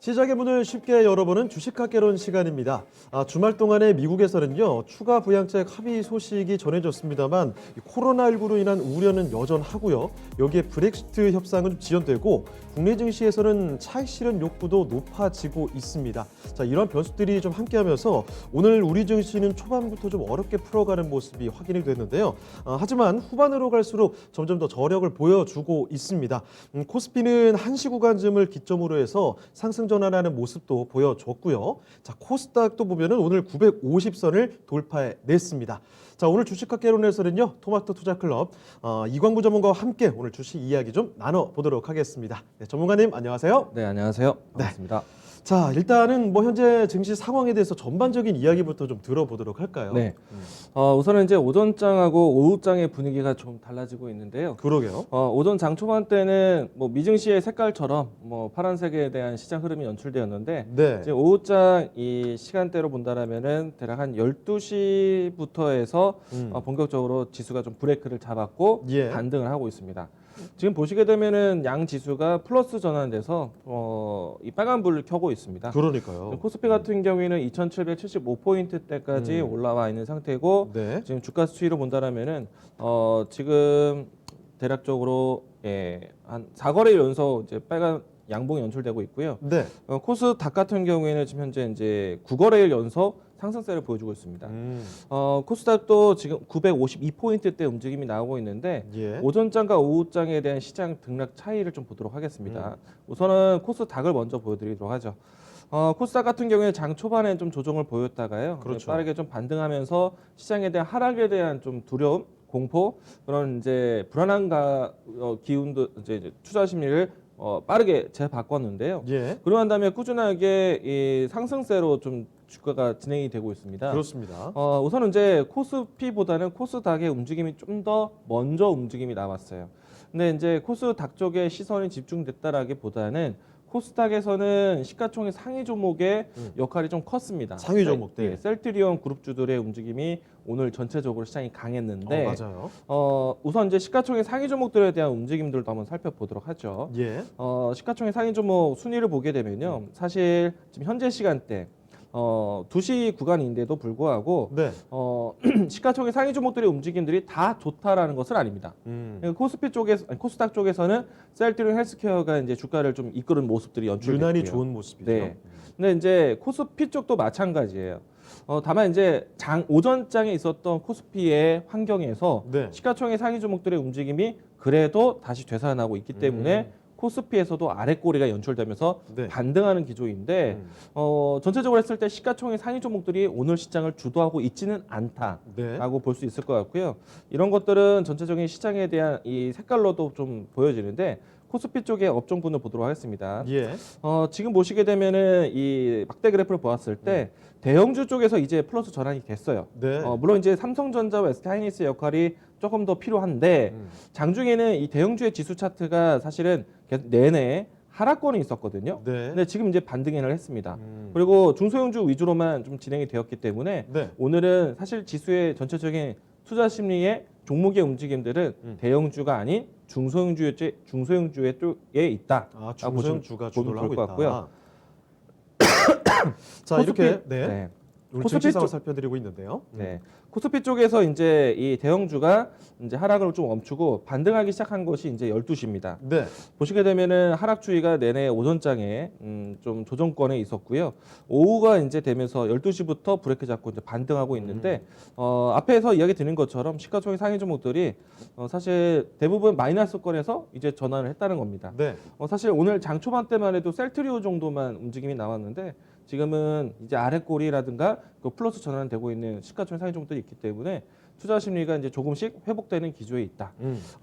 시작의 문을 쉽게 열어보는 주식학개론 시간입니다. 주말 동안에 미국에서는요, 추가 부양책 합의 소식이 전해졌습니다만 코로나19로 인한 우려는 여전하고요. 여기에 브렉시트 협상은 지연되고 국내 증시에서는 차익 실현 욕구도 높아지고 있습니다. 자, 이런 변수들이 좀 함께하면서 오늘 우리 증시는 초반부터 좀 어렵게 풀어가는 모습이 확인이 됐는데요. 하지만 후반으로 갈수록 점점 더 저력을 보여주고 있습니다. 코스피는 한시 구간쯤을 기점으로 해서 상승 전환하는 모습도 보여줬고요. 자, 코스닥도 보면은 오늘 950선을 돌파해냈습니다. 자, 오늘 주식학개론에서는요, 토마토 투자클럽 이광부 전문가와 함께 오늘 주식 이야기 좀 나눠보도록 하겠습니다. 네, 전문가님 안녕하세요. 네, 안녕하세요. 반갑습니다. 자, 일단은 현재 증시 상황에 대해서 전반적인 이야기부터 좀 들어보도록 할까요? 네. 우선은 이제 오전장하고 오후장의 분위기가 좀 달라지고 있는데요. 그러게요. 오전장 초반 때는 미증시의 색깔처럼 파란색에 대한 시장 흐름이 연출되었는데 네. 이제 오후장 이 시간대로 본다라면은 대략 한 12시부터 해서 본격적으로 지수가 좀 브레이크를 잡았고 예. 반등을 하고 있습니다. 지금 보시게 되면은 양 지수가 플러스 전환돼서 이 빨간 불을 켜고 있습니다. 그러니까요. 코스피 같은 경우에는 2,775포인트대까지 올라와 있는 상태고 네. 지금 주가 수치로 본다라면은 지금 대략적으로 한 4거래일 연속 이제 빨간 양봉이 연출되고 있고요. 네. 코스닥 같은 경우에는 지금 현재 이제 9거래일 연속 상승세를 보여주고 있습니다. 코스닥도 지금 952포인트대 움직임이 나오고 있는데 예. 오전장과 오후장에 대한 시장 등락 차이를 좀 보도록 하겠습니다. 우선은 코스닥을 먼저 보여드리도록 하죠. 코스닥 같은 경우에 장 초반에 좀 조정을 보였다가요. 그렇죠. 빠르게 좀 반등하면서 시장에 대한 하락에 대한 좀 두려움, 공포 그런 이제 불안한 기운도 이제 투자 심리를 빠르게 재바꿨는데요. 예. 그러고 난 다음에 꾸준하게 이 상승세로 좀 주가가 진행이 되고 있습니다. 그렇습니다. 우선은 이제 코스피보다는 코스닥의 움직임이 좀 더 먼저 움직임이 나왔어요. 근데 이제 코스닥 쪽에 시선이 집중됐다라기보다는 코스닥에서는 시가총액 상위 종목의 역할이 좀 컸습니다. 상위 종목들. 셀트리온 그룹주들의 움직임이 오늘 전체적으로 시장이 강했는데 맞아요. 우선 이제 시가총액 상위 종목들에 대한 움직임들도 한번 살펴보도록 하죠. 예. 시가총액 상위 종목 순위를 보게 되면요. 사실 지금 현재 시간대 2시 구간인데도 불구하고 네. 시가총액 상위 종목들의 움직임들이 다 좋다라는 것은 아닙니다. 코스닥 쪽에서는 셀트리온 헬스케어가 이제 주가를 좀 이끄는 모습들이 연출됐고요. 유난히 좋은 모습이죠. 네. 근데 이제 코스피 쪽도 마찬가지예요. 다만 이제 오전장에 있었던 코스피의 환경에서 네. 시가총액 상위 종목들의 움직임이 그래도 다시 되살아나고 있기 때문에 코스피에서도 아래 꼬리가 연출되면서 네. 반등하는 기조인데 전체적으로 했을 때 시가총액 상위 종목들이 오늘 시장을 주도하고 있지는 않다라고 네. 볼 수 있을 것 같고요. 이런 것들은 전체적인 시장에 대한 이 색깔로도 좀 보여지는데 코스피 쪽의 업종분을 보도록 하겠습니다. 예. 지금 보시게 되면은 이 막대 그래프를 보았을 때 대형주 쪽에서 이제 플러스 전환이 됐어요. 네. 물론 이제 삼성전자와 SK하이닉스의 역할이 조금 더 필요한데 장중에는 이 대형주의 지수 차트가 사실은 계속 내내 하락권이 있었거든요. 네. 근데 지금 이제 반등을 했습니다. 그리고 중소형주 위주로만 좀 진행이 되었기 때문에 네. 오늘은 사실 지수의 전체적인 투자 심리의 종목의 움직임들은 대형주가 아닌 중소형주의 쪽에 있다. 중소형주가 주도를 하고 것 같고요. 있다. 자, 이렇게 네. 우리 코스피 증시 상황 쪽- 살펴드리고 있는데요. 네. 코스피 쪽에서 이제 이 대형주가 이제 하락을 좀 멈추고 반등하기 시작한 것이 이제 12시입니다. 네. 보시게 되면은 하락 추이가 내내 오전장에 좀 조정권에 있었고요. 오후가 이제 되면서 12시부터 브레이크 잡고 이제 반등하고 있는데 앞에서 이야기 드린 것처럼 시가총액 상위 종목들이 사실 대부분 마이너스권에서 이제 전환을 했다는 겁니다. 네. 사실 오늘 장 초반 때만 해도 셀트리온 정도만 움직임이 나왔는데 지금은 이제 아래꼬리라든가 그 플러스 전환되고 있는 시가총액 상위 종목들이 있기 때문에 투자 심리가 이제 조금씩 회복되는 기조에 있다.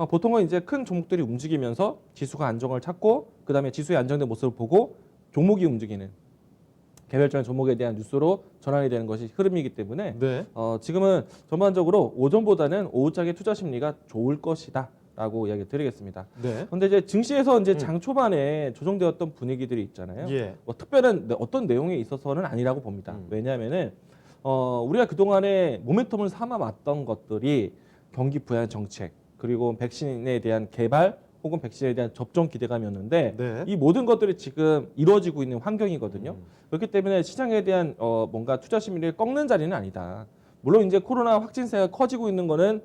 보통은 이제 큰 종목들이 움직이면서 지수가 안정을 찾고 그다음에 지수의 안정된 모습을 보고 종목이 움직이는 개별적인 종목에 대한 뉴스로 전환이 되는 것이 흐름이기 때문에 네. 지금은 전반적으로 오전보다는 오후장의 투자 심리가 좋을 것이다. 라고 이야기 드리겠습니다. 네. 그런데 이제 증시에서 이제 장 초반에 조정되었던 분위기들이 있잖아요. 예. 특별한 어떤 내용에 있어서는 아니라고 봅니다. 왜냐하면은 우리가 그 동안에 모멘텀을 삼아왔던 것들이 경기 부양 정책 그리고 백신에 대한 개발 혹은 백신에 대한 접종 기대감이었는데 네. 이 모든 것들이 지금 이루어지고 있는 환경이거든요. 그렇기 때문에 시장에 대한 뭔가 투자 심리를 꺾는 자리는 아니다. 물론 이제 코로나 확진세가 커지고 있는 거는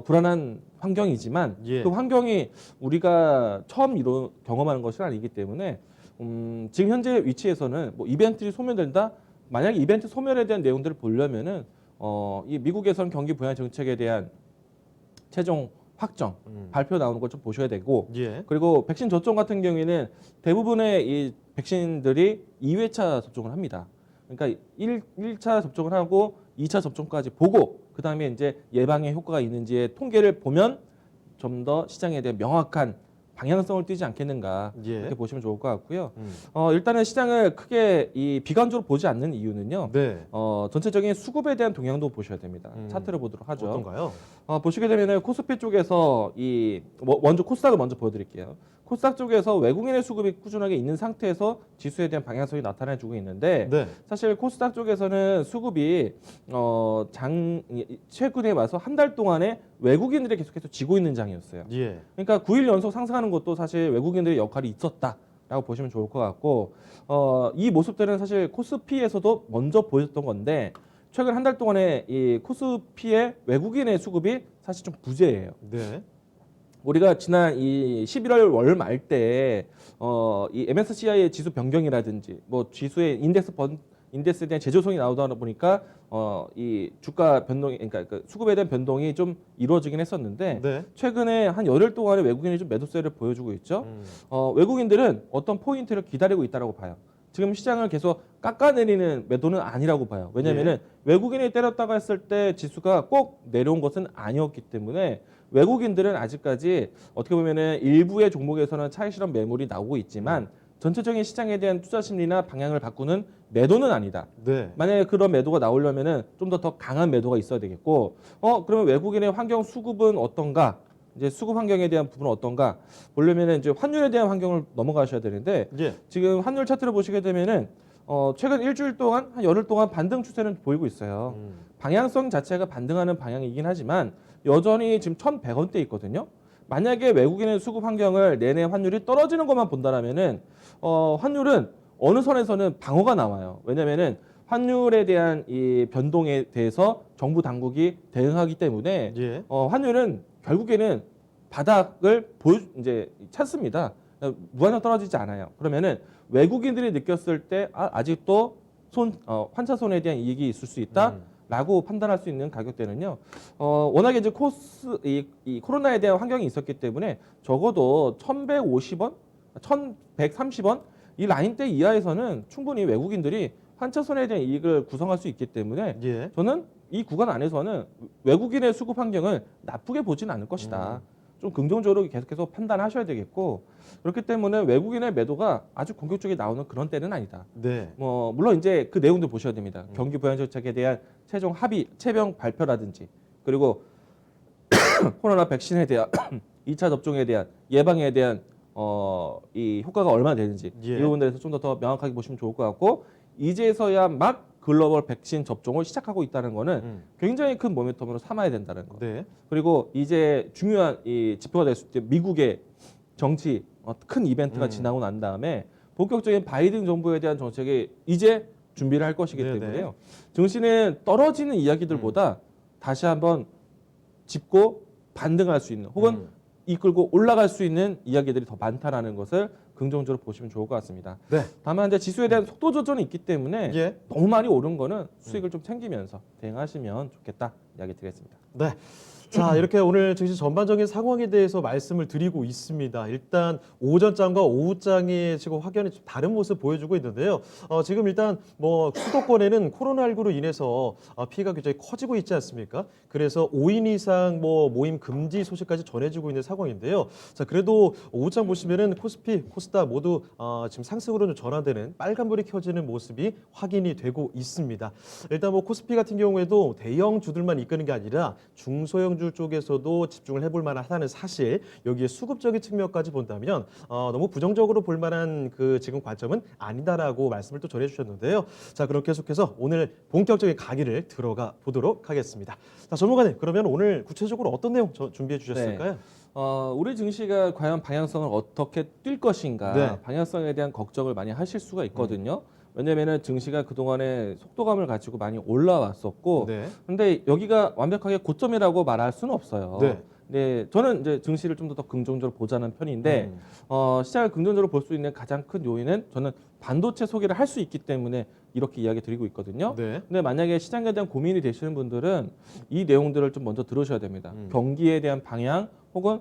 불안한 환경이지만 예. 그 환경이 우리가 처음 경험하는 것은 아니기 때문에 지금 현재 위치에서는 뭐 이벤트를 소멸된다. 만약에 이벤트 소멸에 대한 내용들을 보려면은 이 미국에서는 경기 부양 정책에 대한 최종 확정 발표 나오는 걸 좀 보셔야 되고 예. 그리고 백신 접종 같은 경우에는 대부분의 이 백신들이 2회차 접종을 합니다. 그러니까 1차 접종을 하고 2차 접종까지 보고 그다음에 이제 예방에 효과가 있는지의 통계를 보면 좀 더 시장에 대한 명확한 방향성을 띠지 않겠는가 예. 이렇게 보시면 좋을 것 같고요. 일단은 시장을 크게 이 비관적으로 보지 않는 이유는요. 네. 전체적인 수급에 대한 동향도 보셔야 됩니다. 차트를 보도록 하죠. 어떤가요? 보시게 되면은 코스피 쪽에서 먼저 코스닥을 먼저 보여드릴게요. 코스닥 쪽에서 외국인의 수급이 꾸준하게 있는 상태에서 지수에 대한 방향성이 나타나주고 있는데 네. 사실 코스닥 쪽에서는 수급이 최근에 와서 한 달 동안에 외국인들이 계속해서 지고 있는 장이었어요. 예. 그러니까 9일 연속 상승하는 것도 사실 외국인들의 역할이 있었다라고 보시면 좋을 것 같고 이 모습들은 사실 코스피에서도 먼저 보였던 건데 최근 한 달 동안에 이 코스피의 외국인의 수급이 사실 좀 부재예요. 네. 우리가 지난 이 11월 월 말 때 이 MSCI의 지수 변경이라든지 뭐 지수의 인덱스에 대한 제조성이 나오다 보니까 이 주가 변동이 그러니까 그 수급에 대한 변동이 좀 이루어지긴 했었는데 네. 최근에 한 열흘 동안에 외국인이 좀 매도세를 보여주고 있죠. 외국인들은 어떤 포인트를 기다리고 있다라고 봐요. 지금 시장을 계속 깎아내리는 매도는 아니라고 봐요. 왜냐하면 외국인이 때렸다가 했을 때 지수가 꼭 내려온 것은 아니었기 때문에 외국인들은 아직까지 어떻게 보면은 일부의 종목에서는 차익 실험 매물이 나오고 있지만 전체적인 시장에 대한 투자 심리나 방향을 바꾸는 매도는 아니다. 네. 만약에 그런 매도가 나오려면은 좀 더 강한 매도가 있어야 되겠고, 그러면 외국인의 환경 수급은 어떤가? 이제 수급 환경에 대한 부분은 어떤가? 보려면은 이제 환율에 대한 환경을 넘어가셔야 되는데, 예. 지금 환율 차트를 보시게 되면은 최근 일주일 동안 한 열흘 동안 반등 추세는 보이고 있어요. 방향성 자체가 반등하는 방향이긴 하지만 여전히 지금 1,100원대 있거든요. 만약에 외국인의 수급 환경을 내내 환율이 떨어지는 것만 본다라면은 환율은 어느 선에서는 방어가 나와요. 왜냐면은 환율에 대한 이 변동에 대해서 정부 당국이 대응하기 때문에 예. 환율은 결국에는 바닥을 이제 찾습니다. 무한정 떨어지지 않아요. 그러면은 외국인들이 느꼈을 때 아직도 환차손에 대한 이익이 있을 수 있다라고 판단할 수 있는 가격대는요. 워낙에 이제 이 코로나에 대한 환경이 있었기 때문에 적어도 1,150원, 1,130원 이 라인대 이하에서는 충분히 외국인들이 환차손에 대한 이익을 구성할 수 있기 때문에 예. 저는 이 구간 안에서는 외국인의 수급 환경을 나쁘게 보지는 않을 것이다. 좀 긍정적으로 계속해서 판단하셔야 되겠고 그렇기 때문에 외국인의 매도가 아주 공격적이 나오는 그런 때는 아니다. 네. 물론 이제 그 내용도 보셔야 됩니다. 경기 부양 정책에 대한 최종 합의, 체병 발표라든지 그리고 코로나 백신에 대한 2차 접종에 대한 예방에 대한 이 효과가 얼마나 되는지 예. 이 부분에 대해서 좀 더 명확하게 보시면 좋을 것 같고 이제서야 막 글로벌 백신 접종을 시작하고 있다는 거는 굉장히 큰 모멘텀으로 삼아야 된다는 거. 네. 그리고 이제 중요한 이 지표가 될 수 있게 미국의 정치 큰 이벤트가 지나고 난 다음에 본격적인 바이든 정부에 대한 정책이 이제 준비를 할 것이기 네네. 때문에요. 증시는 떨어지는 이야기들보다 다시 한번 짚고 반등할 수 있는 혹은 이끌고 올라갈 수 있는 이야기들이 더 많다라는 것을 긍정적으로 보시면 좋을 것 같습니다. 네. 다만 이제 지수에 대한 속도 조절이 있기 때문에 예. 너무 많이 오른 거는 수익을 좀 챙기면서 대응하시면 좋겠다 이야기 드리겠습니다. 네. 자, 이렇게 오늘 증시 전반적인 상황에 대해서 말씀을 드리고 있습니다. 일단 오전장과 오후장의 지금 확연히 좀 다른 모습 보여주고 있는데요. 지금 일단 뭐 수도권에는 코로나19로 인해서 피해가 굉장히 커지고 있지 않습니까? 그래서 5인 이상 뭐 모임 금지 소식까지 전해지고 있는 상황인데요. 자, 그래도 오후장 보시면은 코스피, 코스닥 모두 지금 상승으로 좀 전환되는 빨간불이 켜지는 모습이 확인이 되고 있습니다. 일단 뭐 코스피 같은 경우에도 대형 주들만 이끄는 게 아니라 중소형 주 쪽에서도 집중을 해볼 만하다는 사실, 여기에 수급적인 측면까지 본다면 너무 부정적으로 볼 만한 그 지금 관점은 아니다라고 말씀을 또 전해주셨는데요. 자, 그럼 계속해서 오늘 본격적인 강의를 들어가 보도록 하겠습니다. 자, 전문가님, 그러면 오늘 구체적으로 어떤 내용 준비해 주셨을까요? 우리 증시가 과연 방향성을 어떻게 뛸 것인가 네. 방향성에 대한 걱정을 많이 하실 수가 있거든요. 왜냐면은 증시가 그동안에 속도감을 가지고 많이 올라왔었고 네. 근데 여기가 완벽하게 고점이라고 말할 수는 없어요. 네. 네, 저는 이제 증시를 좀 더 긍정적으로 보자는 편인데 시장을 긍정적으로 볼 수 있는 가장 큰 요인은 저는 반도체 소개를 할 수 있기 때문에 이렇게 이야기 드리고 있거든요. 네. 근데 만약에 시장에 대한 고민이 되시는 분들은 이 내용들을 좀 먼저 들으셔야 됩니다. 경기에 대한 방향 혹은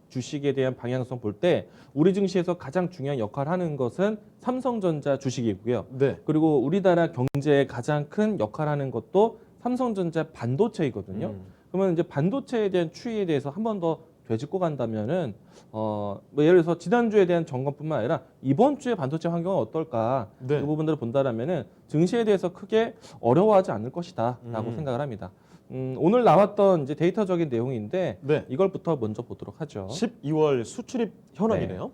주식에 대한 방향성 볼 때 우리 증시에서 가장 중요한 역할을 하는 것은 삼성전자 주식이고요. 네. 그리고 우리나라 경제에 가장 큰 역할을 하는 것도 삼성전자 반도체이거든요. 그러면 이제 반도체에 대한 추이에 대해서 한 번 더 되짚고 간다면은 뭐 예를 들어서 지난주에 대한 점검뿐만 아니라 이번 주에 반도체 환경은 어떨까 네. 이 부분들을 본다라면은 증시에 대해서 크게 어려워하지 않을 것이다라고 생각을 합니다. 오늘 나왔던 이제 데이터적인 내용인데 네. 이걸부터 먼저 보도록 하죠. 12월 수출입 현황이네요.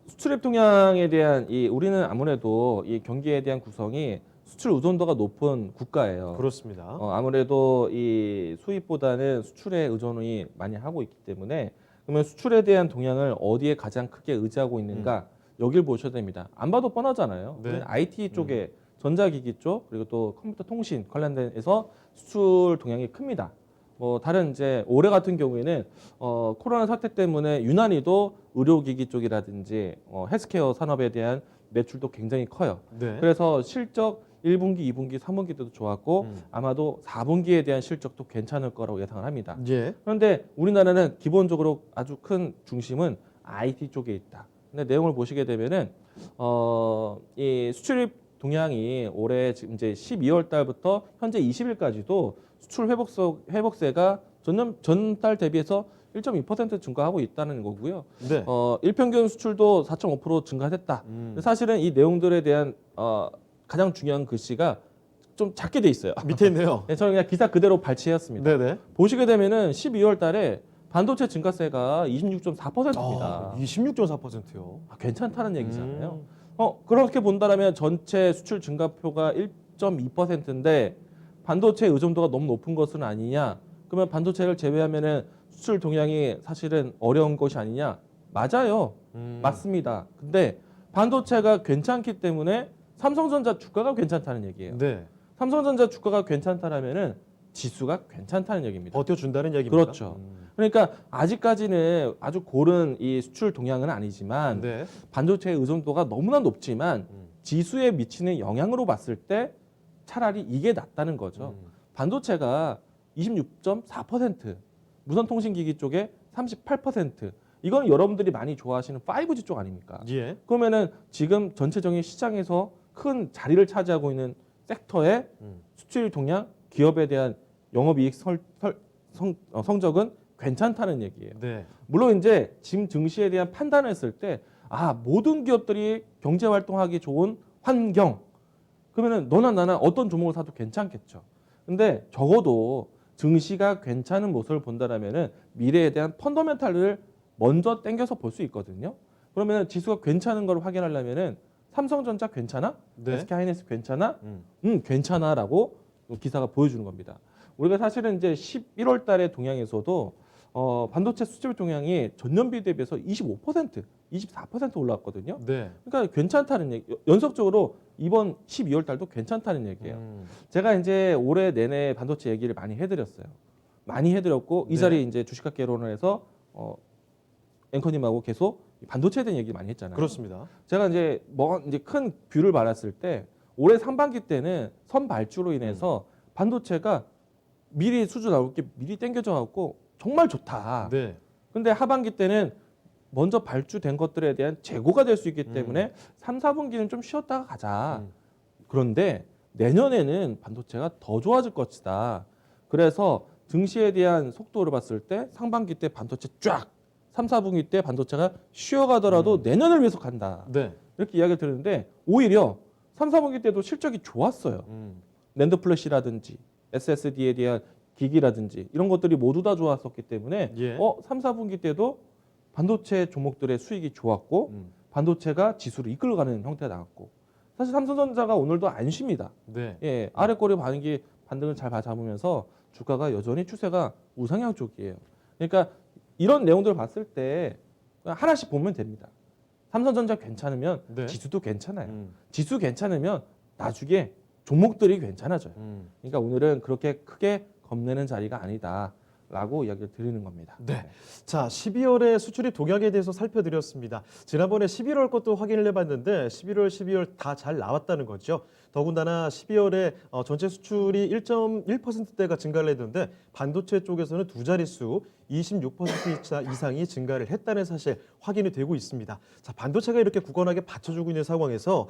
수출입 동향에 대한 우리는 아무래도 이 경기에 대한 구성이 수출 의존도가 높은 국가예요. 그렇습니다. 아무래도 이 수입보다는 수출에 의존이 많이 하고 있기 때문에 그러면 수출에 대한 동향을 어디에 가장 크게 의지하고 있는가 여길 보셔야 됩니다. 안 봐도 뻔하잖아요. 네. IT 쪽에 전자기기 쪽 그리고 또 컴퓨터 통신 관련돼서 수출 동향이 큽니다. 뭐 다른 이제 올해 같은 경우에는 코로나 사태 때문에 유난히도 의료기기 쪽이라든지 헬스케어 산업에 대한 매출도 굉장히 커요. 네. 그래서 실적 1분기, 2분기, 3분기 때도 좋았고 아마도 4분기에 대한 실적도 괜찮을 거라고 예상을 합니다. 예. 그런데 우리나라는 기본적으로 아주 큰 중심은 IT 쪽에 있다. 근데 내용을 보시게 되면은 이 수출입 동향이 올해 지금 이제 12월 달부터 현재 20일까지도 수출 회복세가 전달 대비해서 1.2% 증가하고 있다는 거고요. 네. 일평균 수출도 4.5% 증가했다. 사실은 이 내용들에 대한 가장 중요한 글씨가 좀 작게 돼 있어요. 밑에 있네요. 네, 저는 그냥 기사 그대로 발췌했습니다. 네네. 보시게 되면은 12월 달에 반도체 증가세가 26.4%입니다. 26.4%요. 괜찮다는 얘기잖아요. 그렇게 본다면 전체 수출 증가표가 1.2%인데 반도체 의존도가 너무 높은 것은 아니냐? 그러면 반도체를 제외하면은 수출 동향이 사실은 어려운 것이 아니냐? 맞아요. 맞습니다. 근데 반도체가 괜찮기 때문에 삼성전자 주가가 괜찮다는 얘기예요. 네. 삼성전자 주가가 괜찮다라면은 지수가 괜찮다는 얘기입니다. 버텨준다는 얘기입니다. 그렇죠. 그러니까 아직까지는 아주 고른 이 수출 동향은 아니지만 네. 반도체의 의존도가 너무나 높지만 지수에 미치는 영향으로 봤을 때 차라리 이게 낫다는 거죠. 반도체가 26.4%, 무선통신기기 쪽에 38%. 이건 여러분들이 많이 좋아하시는 5G 쪽 아닙니까? 예. 그러면은 지금 전체적인 시장에서 큰 자리를 차지하고 있는 섹터의 수출 동향, 기업에 대한 영업이익 성적은 괜찮다는 얘기예요. 네. 물론 이제 지금 증시에 대한 판단을 했을 때 모든 기업들이 경제 활동하기 좋은 환경 그러면은 너나 나나 어떤 종목을 사도 괜찮겠죠. 근데 적어도 증시가 괜찮은 모습을 본다라면은 미래에 대한 펀더멘탈을 먼저 땡겨서 볼 수 있거든요. 그러면 지수가 괜찮은 걸 확인하려면은 삼성전자 괜찮아? 네. SK하이닉스 괜찮아? 괜찮아라고 기사가 보여주는 겁니다. 우리가 사실은 이제 11월 달의 동향에서도 반도체 수출 동향이 전년비 대비해서 25%, 24% 올랐거든요. 네. 그러니까 괜찮다는 얘기. 연속적으로 이번 12월 달도 괜찮다는 얘기예요. 제가 이제 올해 내내 반도체 얘기를 많이 해드렸어요. 많이 해드렸고 이 네. 자리에 이제 주식학 개론을 해서 앵커님하고 계속 반도체에 대한 얘기 많이 했잖아요. 그렇습니다. 제가 이제 이제 큰 뷰를 말았을 때 올해 상반기 때는 선발주로 인해서 반도체가 미리 수주 나올 게 미리 땡겨져 갖고 정말 좋다. 네. 근데 하반기 때는 먼저 발주된 것들에 대한 재고가 될 수 있기 때문에 3, 4분기는 좀 쉬었다가 가자. 그런데 내년에는 반도체가 더 좋아질 것이다. 그래서 증시에 대한 속도를 봤을 때 상반기 때 반도체 쫙 3, 4분기 때 반도체가 쉬어가더라도 내년을 위해서 간다. 네. 이렇게 이야기를 드렸는데 오히려 3, 4분기 때도 실적이 좋았어요. 낸드 플래시라든지 SSD에 대한 기기라든지 이런 것들이 모두 다 좋았었기 때문에 예. 3, 4분기 때도 반도체 종목들의 수익이 좋았고 반도체가 지수를 이끌어가는 형태가 나왔고 사실 삼성전자가 오늘도 안 쉽니다. 네. 예, 아래 꼬리 반등을 잘 잡으면서 주가가 여전히 추세가 우상향 쪽이에요. 그러니까 이런 내용들을 봤을 때 하나씩 보면 됩니다. 삼성전자 괜찮으면 네. 지수도 괜찮아요. 음. 지수 괜찮으면 나중에 종목들이 괜찮아져요. 그러니까 오늘은 그렇게 크게 겁내는 자리가 아니다라고 이야기를 드리는 겁니다. 네. 자, 12월의 수출입 동향에 대해서 살펴드렸습니다. 지난번에 11월 것도 확인을 해봤는데 11월, 12월 다 잘 나왔다는 거죠. 더군다나 12월에 전체 수출이 1.1%대가 증가를 했는데 반도체 쪽에서는 두 자릿수 26% 이상이 증가를 했다는 사실 확인이 되고 있습니다. 자, 반도체가 이렇게 굳건하게 받쳐주고 있는 상황에서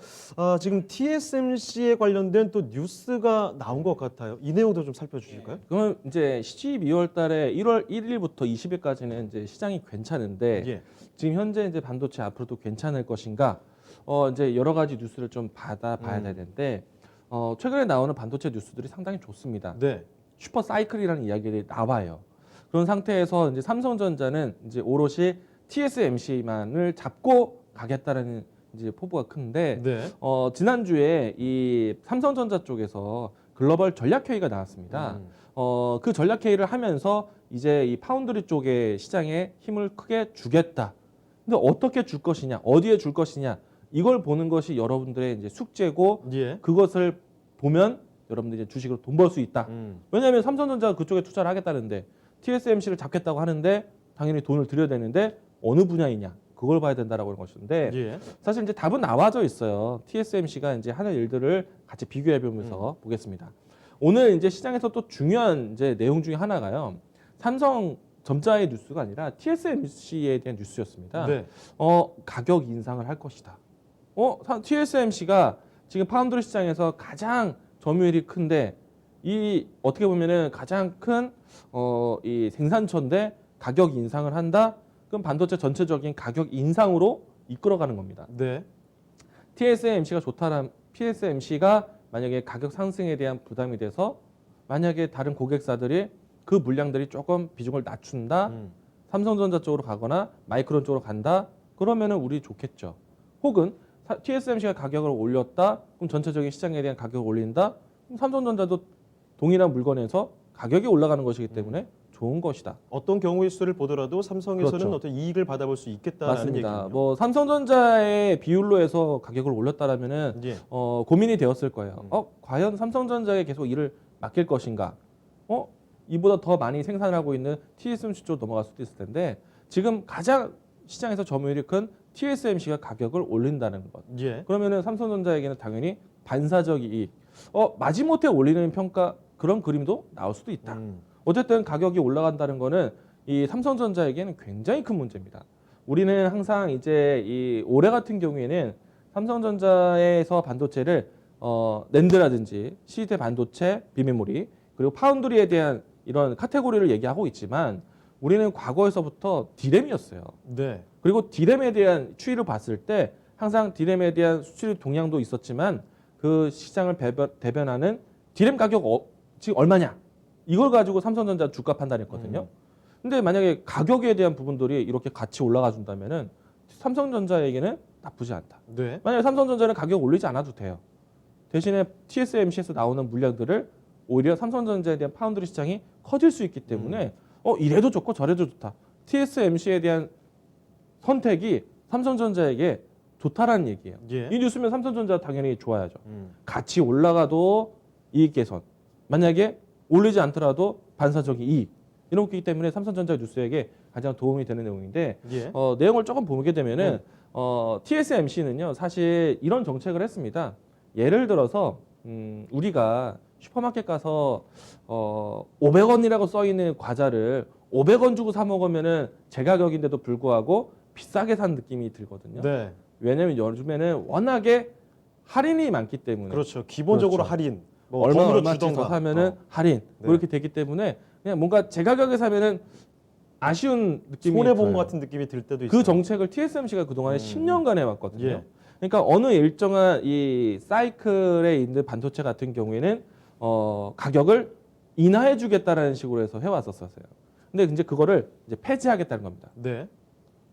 지금 TSMC에 관련된 또 뉴스가 나온 것 같아요. 이 내용도 좀 살펴주실까요? 그러면 이제 12월 달에 1월 1일부터 20일까지는 이제 시장이 괜찮은데 예. 지금 현재 이제 반도체 앞으로도 괜찮을 것인가? 이제 여러 가지 뉴스를 좀 받아봐야 되는데 최근에 나오는 반도체 뉴스들이 상당히 좋습니다. 네. 슈퍼 사이클이라는 이야기들이 나와요. 그런 상태에서 이제 삼성전자는 이제 오롯이 TSMC만을 잡고 가겠다는 이제 포부가 큰데 네. 지난주에 이 삼성전자 쪽에서 글로벌 전략회의가 나왔습니다. 그 전략회의를 하면서 이제 이 파운드리 쪽의 시장에 힘을 크게 주겠다. 근데 어떻게 줄 것이냐, 어디에 줄 것이냐, 이걸 보는 것이 여러분들의 이제 숙제고 예. 그것을 보면 여러분들이 이제 주식으로 돈 벌 수 있다. 왜냐하면 삼성전자가 그쪽에 투자를 하겠다는데 TSMC를 잡겠다고 하는데 당연히 돈을 들여야 되는데 어느 분야이냐 그걸 봐야 된다라고 하는 것인데 예. 사실 이제 답은 나와져 있어요. TSMC가 이제 하는 일들을 같이 비교해 보면서 보겠습니다. 오늘 이제 시장에서 또 중요한 이제 내용 중에 하나가요. 삼성전자의 뉴스가 아니라 TSMC에 대한 뉴스였습니다. 네. 가격 인상을 할 것이다. TSMC가 지금 파운드리 시장에서 가장 점유율이 큰데 이 어떻게 보면은 가장 큰 이 생산처인데 가격 인상을 한다. 그럼 반도체 전체적인 가격 인상으로 이끌어가는 겁니다. 네. TSMC가 좋다면 TSMC가 만약에 가격 상승에 대한 부담이 돼서 만약에 다른 고객사들이 그 물량들이 조금 비중을 낮춘다. 삼성전자 쪽으로 가거나 마이크론 쪽으로 간다. 그러면은 우리 좋겠죠. 혹은 TSMC가 가격을 올렸다. 그럼 전체적인 시장에 대한 가격을 올린다. 그럼 삼성전자도 동일한 물건에서 가격이 올라가는 것이기 때문에 좋은 것이다. 어떤 경우의 수를 보더라도 삼성에서는 그렇죠. 어떤 이익을 받아볼 수 있겠다라는 맞습니다. 얘기군요. 뭐 삼성전자의 비율로 해서 가격을 올렸다라면은 예. 고민이 되었을 거예요. 과연 삼성전자에 계속 일을 맡길 것인가? 이보다 더 많이 생산하고 있는 TSMC 쪽으로 넘어갈 수도 있을 텐데 지금 가장 시장에서 점유율이 큰 TSMC가 가격을 올린다는 것. 예. 그러면은 삼성전자에게는 당연히 반사적 이익. 마지못해 올리는 평가 그런 그림도 나올 수도 있다. 어쨌든 가격이 올라간다는 거는 이 삼성전자에게는 굉장히 큰 문제입니다. 우리는 항상 이제 이 올해 같은 경우에는 삼성전자에서 반도체를 낸드라든지 시대 반도체, 비메모리 그리고 파운드리에 대한 이런 카테고리를 얘기하고 있지만 우리는 과거에서부터 디램이었어요. 네. 그리고 디램에 대한 추이를 봤을 때 항상 디램에 대한 수출입 동향도 있었지만 그 시장을 대변하는 디램 가격 지금 얼마냐 이걸 가지고 삼성전자 주가 판단했거든요. 근데 만약에 가격에 대한 부분들이 이렇게 같이 올라가 준다면은 삼성전자에게는 나쁘지 않다. 네. 만약에 삼성전자는 가격 올리지 않아도 돼요. 대신에 TSMC에서 나오는 물량들을 오히려 삼성전자에 대한 파운드리 시장이 커질 수 있기 때문에 이래도 좋고 저래도 좋다. TSMC에 대한 선택이 삼성전자에게 좋다라는 얘기예요. 예. 이 뉴스면 삼성전자 당연히 좋아야죠. 같이 올라가도 이익 개선. 만약에 올리지 않더라도 반사적인 이익. 이런 거기 때문에 삼성전자 뉴스에게 가장 도움이 되는 내용인데 예. 내용을 조금 보게 되면은 TSMC는요 사실 이런 정책을 했습니다. 예를 들어서 우리가 슈퍼마켓 가서 500원이라고 써 있는 과자를 500원 주고 사 먹으면은 제 가격인데도 불구하고 비싸게 산 느낌이 들거든요. 네. 왜냐면 요즘에는 워낙에 할인이 많기 때문에 그렇죠. 기본적으로 그렇죠. 할인. 뭐 얼마 덤으로 얼마씩 더 주던가. 사면은 할인 네. 뭐 이렇게 되기 때문에 그냥 뭔가 제 가격에 사면은 아쉬운 느낌이 손해 본 들어요. 것 같은 느낌이 들 때도 있어요. 그 정책을 TSMC가 그동안에 10년간 해왔거든요. 예. 그러니까 어느 일정한 이 사이클에 있는 반도체 같은 경우에는 가격을 인하해주겠다라는 식으로 해서 해왔었어요. 근데 이제 그거를 이제 폐지하겠다는 겁니다. 네.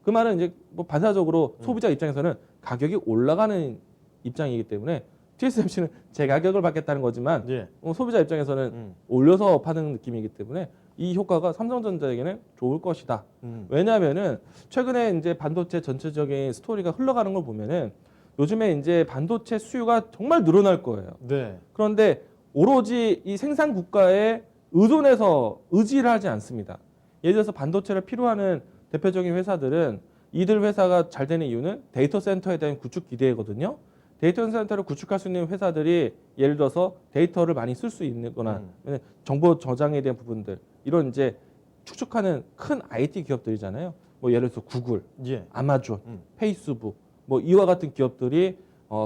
그 말은 이제 뭐 반사적으로 소비자 입장에서는 가격이 올라가는 입장이기 때문에 TSMC는 제 가격을 받겠다는 거지만 예. 소비자 입장에서는 올려서 파는 느낌이기 때문에 이 효과가 삼성전자에게는 좋을 것이다. 음. 왜냐하면은 최근에 이제 반도체 전체적인 스토리가 흘러가는 걸 보면은 요즘에 이제 반도체 수요가 정말 늘어날 거예요. 네. 그런데 오로지 이 생산 국가에 의존해서 의지를 하지 않습니다. 예를 들어서 반도체를 필요하는 대표적인 회사들은 이들 회사가 잘 되는 이유는 데이터 센터에 대한 구축 기대거든요. 데이터 센터를 구축할 수 있는 회사들이 예를 들어서 데이터를 많이 쓸 수 있거나 정보 저장에 대한 부분들 이런 이제 축축하는 큰 IT 기업들이잖아요. 뭐 예를 들어서 구글, 예. 아마존, 페이스북 뭐 이와 같은 기업들이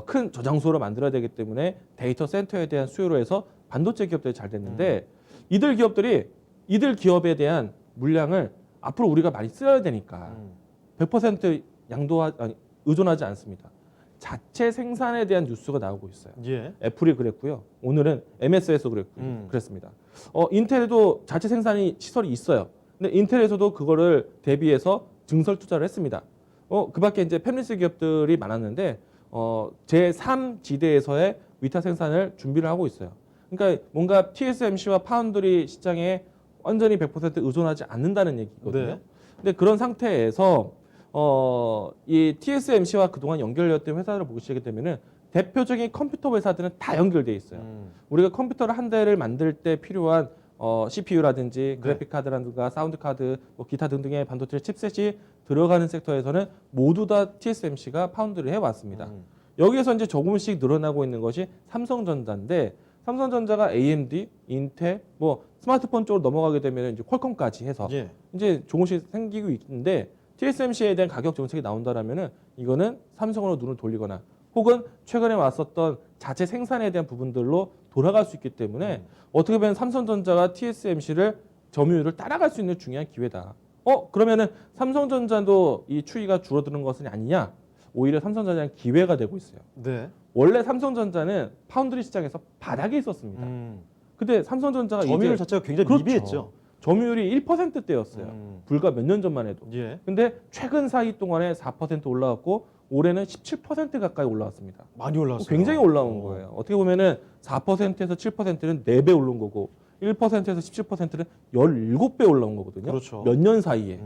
큰 저장소를 만들어야 되기 때문에 데이터 센터에 대한 수요로 해서 반도체 기업들이 잘 됐는데 이들 기업들이 이들 기업에 대한 물량을 앞으로 우리가 많이 써야 되니까 100% 의존하지 않습니다. 자체 생산에 대한 뉴스가 나오고 있어요. 예. 애플이 그랬고요. 오늘은 MS에서 그랬습니다. 인텔에도 자체 생산이 시설이 있어요. 근데 인텔에서도 그거를 대비해서 증설 투자를 했습니다. 그밖에 이제 팹리스 기업들이 많았는데 제3지대에서의 위탁 생산을 준비를 하고 있어요. 그러니까 뭔가 TSMC와 파운드리 시장에 완전히 100% 의존하지 않는다는 얘기거든요. 네. 근데 그런 상태에서 이 TSMC와 그동안 연결되었던 회사들을 보기 시작하게 되면은 대표적인 컴퓨터 회사들은 다 연결돼 있어요. 우리가 컴퓨터를 한 대를 만들 때 필요한 CPU라든지 그래픽 카드라든가 사운드 카드, 뭐 기타 등등의 반도체 칩셋이 들어가는 섹터에서는 모두 다 TSMC가 파운드를 해왔습니다. 여기에서 이제 조금씩 늘어나고 있는 것이 삼성전자인데 삼성전자가 AMD, 인텔, 뭐 스마트폰 쪽으로 넘어가게 되면 이제 퀄컴까지 해서 예. 이제 조금씩 생기고 있는데 TSMC에 대한 가격 정책이 나온다라면은 이거는 삼성으로 눈을 돌리거나 혹은 최근에 왔었던 자체 생산에 대한 부분들로 돌아갈 수 있기 때문에 어떻게 보면 삼성전자가 TSMC를 점유율을 따라갈 수 있는 중요한 기회다. 그러면은 삼성전자도 이 추이가 줄어드는 것은 아니냐? 오히려 삼성전자는 기회가 되고 있어요. 네. 원래 삼성전자는 파운드리 시장에서 바닥에 있었습니다. 근데 삼성전자가 점유율 이제 자체가 굉장히 그렇죠. 미비했죠. 점유율이 1%대였어요. 불과 몇 년 전만 해도. 예. 근데 최근 사이 동안에 4% 올라왔고 올해는 17% 가까이 올라왔습니다. 많이 올라왔어요. 굉장히 올라온 거예요. 어떻게 보면은 4%에서 7%는 4배 오른 거고 1%에서 17%는 17배 올라온 거거든요. 그렇죠. 몇 년 사이에.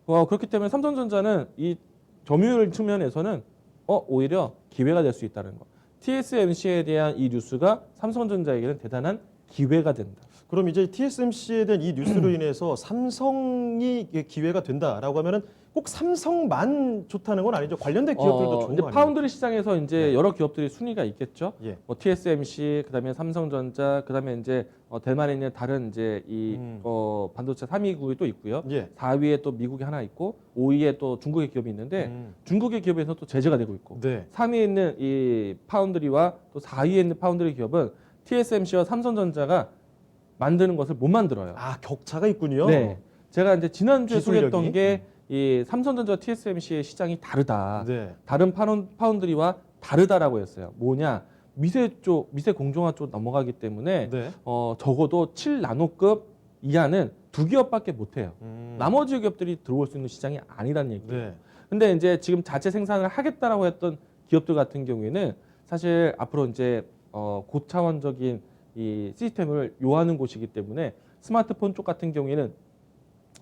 그렇기 때문에 삼성전자는 이 점유율 측면에서는 오히려 기회가 될 수 있다는 거. TSMC에 대한 이 뉴스가 삼성전자에게는 대단한 기회가 된다. 그럼 이제 TSMC에 대한 이 뉴스로 인해서 삼성이 기회가 된다라고 하면은 꼭 삼성만 좋다는 건 아니죠. 관련된 기업들도 좋은 이제 거 아니에요? 파운드리 시장에서 이제 네. 여러 기업들이 순위가 있겠죠. 예. 뭐 TSMC, 그다음에 삼성전자, 그다음에 이제 대만에 있는 다른 이제 이 반도체 3위국이 또 있고요. 예. 4위에 또 미국이 하나 있고 5위에 또 중국의 기업이 있는데 중국의 기업에서 또 제재가 되고 있고 네. 3위에 있는 이 파운드리와 또 4위에 있는 파운드리 기업은 TSMC와 삼성전자가 만드는 것을 못 만들어요. 아, 격차가 있군요. 네. 제가 이제 지난주에 기술력이? 소개했던 게 이 삼성전자 TSMC의 시장이 다르다. 네. 다른 파운드리와 다르다라고 했어요. 뭐냐? 미세 공정화 쪽 넘어가기 때문에 네. 적어도 7나노급 이하는 두 기업밖에 못 해요. 나머지 기업들이 들어올 수 있는 시장이 아니라는 얘기예요. 네. 근데 이제 지금 자체 생산을 하겠다라고 했던 기업들 같은 경우에는 사실 앞으로 이제 고차원적인 이 시스템을 요하는 곳이기 때문에 스마트폰 쪽 같은 경우에는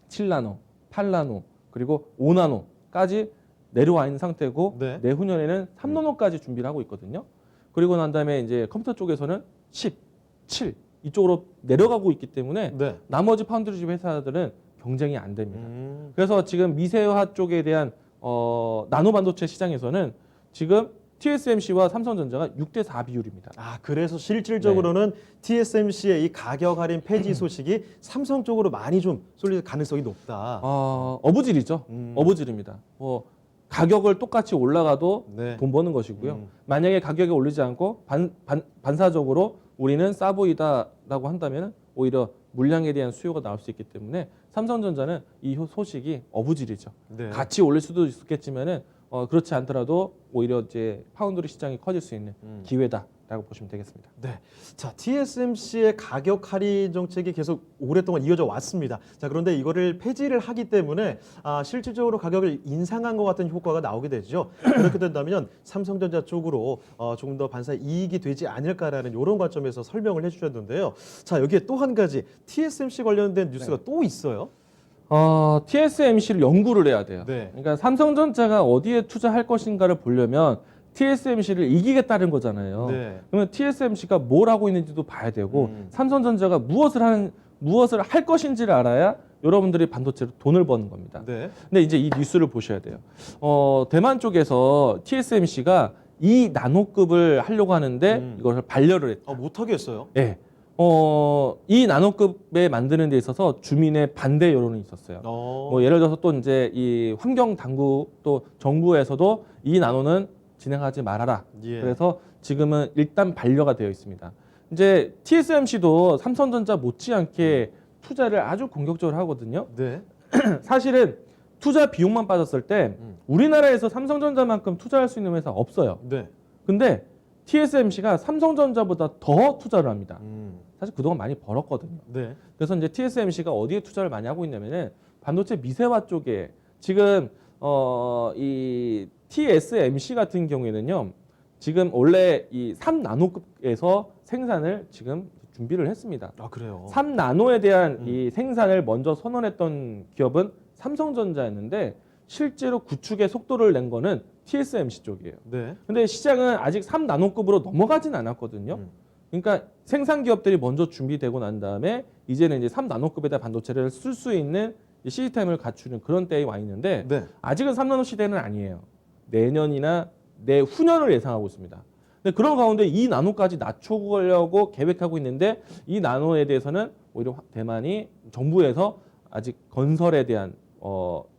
7나노, 8나노 그리고 5나노까지 내려와 있는 상태고 네. 내후년에는 3나노까지 준비를 하고 있거든요. 그리고 난 다음에 이제 컴퓨터 쪽에서는 10, 7 이쪽으로 내려가고 있기 때문에 네. 나머지 파운드리 회사들은 경쟁이 안 됩니다. 그래서 지금 미세화 쪽에 대한 나노 반도체 시장에서는 지금 TSMC와 삼성전자가 6대4 비율입니다. 아, 그래서 실질적으로는 TSMC의 이 가격 할인 폐지 소식이 삼성 쪽으로 많이 좀 쏠릴 가능성이 높다. 어부질이죠. 어부질입니다. 가격을 똑같이 올라가도 네. 돈 버는 것이고요. 만약에 가격이 오르지 않고 반사적으로 우리는 싸 보이다라고 한다면 오히려 물량에 대한 수요가 나올 수 있기 때문에 삼성전자는 이 소식이 어부질이죠. 네. 같이 올릴 수도 있겠지만은 그렇지 않더라도 오히려 이제 파운드리 시장이 커질 수 있는 기회다라고 있다고 보시면 되겠습니다. 네. 자, TSMC의 가격 할인 정책이 계속 오랫동안 이어져 왔습니다. 자, 그런데 이거를 폐지를 하기 때문에 실질적으로 가격을 인상한 것 같은 효과가 나오게 되죠. 그렇게 된다면 삼성전자 쪽으로 조금 더 반사 이익이 되지 않을까라는 이런 관점에서 설명을 해주셨는데요. 자, 여기에 또 한 가지 TSMC 관련된 뉴스가 또 있어요. TSMC를 연구를 해야 돼요. 네. 그러니까 삼성전자가 어디에 투자할 것인가를 보려면 TSMC를 이기겠다는 거잖아요. 네. 그러면 TSMC가 뭘 하고 있는지도 봐야 되고 삼성전자가 무엇을 할 것인지를 알아야 여러분들이 반도체로 돈을 버는 겁니다. 네. 근데 이제 이 뉴스를 보셔야 돼요. 대만 쪽에서 TSMC가 2나노급을 하려고 하는데 이것을 반려를 했다. 못하겠어요. 네. 2나노급에 만드는 데 있어서 주민의 반대 여론이 있었어요. 뭐 예를 들어서 또 이제 이 환경 당국 또 정부에서도 2나노는 진행하지 말아라. 예. 그래서 지금은 일단 반려가 되어 있습니다. 이제 TSMC도 삼성전자 못지않게 투자를 아주 공격적으로 하거든요. 네. 사실은 투자 비용만 빠졌을 때 우리나라에서 삼성전자만큼 투자할 수 있는 회사 없어요. 네. 근데 TSMC가 삼성전자보다 더 투자를 합니다. 사실 그동안 많이 벌었거든요. 네. 그래서 이제 TSMC가 어디에 투자를 많이 하고 있냐면은 반도체 미세화 쪽에 지금 이 TSMC 같은 경우에는요. 지금 원래 이 3나노급에서 생산을 지금 준비를 했습니다. 그래요. 3나노에 대한 이 생산을 먼저 선언했던 기업은 삼성전자였는데 실제로 구축의 속도를 낸 거는 TSMC 쪽이에요. 네. 근데 시장은 아직 3나노급으로 넘어가진 않았거든요. 그러니까 생산 기업들이 먼저 준비되고 난 다음에 이제는 이제 3나노급에다 반도체를 쓸 수 있는 시스템을 갖추는 그런 때에 와 있는데 네. 아직은 3나노 시대는 아니에요. 내년이나 내후년을 예상하고 있습니다. 근데 그런 가운데 2나노까지 낮춰보려고 계획하고 있는데 이 나노에 대해서는 오히려 대만이 정부에서 아직 건설에 대한